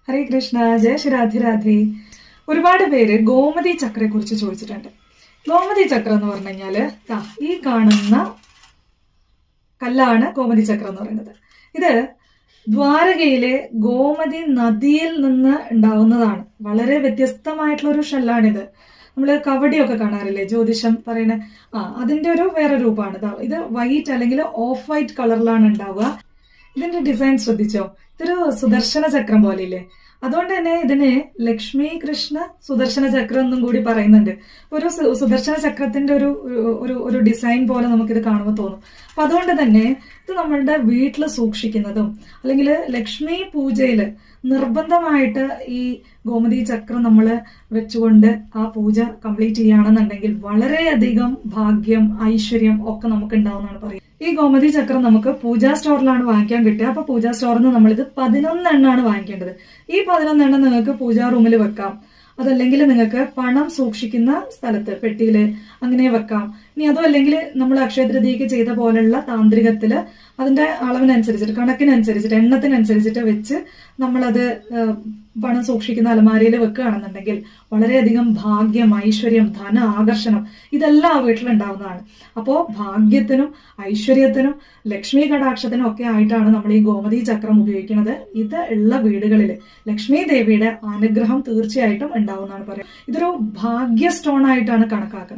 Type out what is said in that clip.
ഹരേ കൃഷ്ണ, ജയ ശ്രീ രാധേ രാധേ. ഒരുപാട് പേര് ഗോമതി ചക്രയെ കുറിച്ച് ചോദിച്ചിട്ടുണ്ട്. ഗോമതി ചക്രം എന്ന് പറഞ്ഞു കഴിഞ്ഞാല് ഈ കാണുന്ന കല്ലാണ് ഗോമതി ചക്രം എന്ന് പറയുന്നത്. ഇത് ദ്വാരകയിലെ ഗോമതി നദിയിൽ നിന്ന് ഉണ്ടാവുന്നതാണ്. വളരെ വ്യത്യസ്തമായിട്ടുള്ള ഒരു ഷെല്ലാണിത്. നമ്മള് കവടിയൊക്കെ കാണാറില്ലേ, ജ്യോതിഷം പറയണ അതിന്റെ ഒരു വേറെ രൂപമാണ്. ഇത് വൈറ്റ് അല്ലെങ്കിൽ ഓഫ് വൈറ്റ് കളറിലാണ് ഉണ്ടാവുക. ഇതിന്റെ ഡിസൈൻ ശ്രദ്ധിച്ചോ? ഇതൊരു സുദർശന ചക്രം പോലെ ഇല്ലേ? അതുകൊണ്ട് തന്നെ ഇതിന് ലക്ഷ്മി കൃഷ്ണ സുദർശന ചക്രം എന്നും കൂടി പറയുന്നുണ്ട്. ഒരു സുദർശന ചക്രത്തിന്റെ ഒരു ഡിസൈൻ പോലെ നമുക്കിത് കാണുമ്പോൾ തോന്നും. അപ്പൊ അതുകൊണ്ട് തന്നെ ഇത് നമ്മളുടെ വീട്ടിൽ സൂക്ഷിക്കുന്നതും അല്ലെങ്കിൽ ലക്ഷ്മി പൂജയില് നിർബന്ധമായിട്ട് ഈ ഗോമതി ചക്രം നമ്മൾ വെച്ചുകൊണ്ട് ആ പൂജ കംപ്ലീറ്റ് ചെയ്യുകയാണെന്നുണ്ടെങ്കിൽ വളരെയധികം ഭാഗ്യം, ഐശ്വര്യം ഒക്കെ നമുക്ക് ഉണ്ടാവുന്നതാണ് പറയുന്നത്. ഈ ഗോമതി ചക്രം നമുക്ക് പൂജാ സ്റ്റോറിലാണ് വാങ്ങിക്കാൻ കിട്ടുക. അപ്പൊ പൂജാ സ്റ്റോറിൽ നിന്ന് നമ്മളിത് 11 എണ്ണമാണ് വാങ്ങിക്കേണ്ടത്. ഈ 11 എണ്ണം നിങ്ങൾക്ക് പൂജാ റൂമിൽ വെക്കാം. അതല്ലെങ്കിൽ നിങ്ങൾക്ക് പണം സൂക്ഷിക്കുന്ന സ്ഥലത്ത് പെട്ടിയില് അങ്ങനെ വെക്കാം. ഇനി അതും അല്ലെങ്കിൽ നമ്മൾ അക്ഷയ തൃതീയക്ക് ചെയ്ത പോലുള്ള താന്ത്രികത്തില് അതിന്റെ അളവിനനുസരിച്ചിട്ട്, കണക്കിനനുസരിച്ചിട്ട്, എണ്ണത്തിനനുസരിച്ചിട്ട് വെച്ച് നമ്മളത് പണം സൂക്ഷിക്കുന്ന അലമാരയിൽ വെക്കുകയാണെന്നുണ്ടെങ്കിൽ വളരെയധികം ഭാഗ്യം, ഐശ്വര്യം, ധന ആകർഷണം ഇതെല്ലാം ആ വീട്ടിലുണ്ടാവുന്നതാണ്. അപ്പോ ഭാഗ്യത്തിനും ഐശ്വര്യത്തിനും ലക്ഷ്മി കടാക്ഷത്തിനും ഒക്കെ ആയിട്ടാണ് നമ്മൾ ഈ ഗോമതി ചക്രം ഉപയോഗിക്കുന്നത്. ഇത് ഉള്ള വീടുകളിൽ ലക്ഷ്മി ദേവിയുടെ അനുഗ്രഹം തീർച്ചയായിട്ടും ഉണ്ടാവുന്നതാണ് പറയുന്നത്. ഇതൊരു ഭാഗ്യ സ്റ്റോൺ ആയിട്ടാണ് കണക്കാക്കുന്നത്.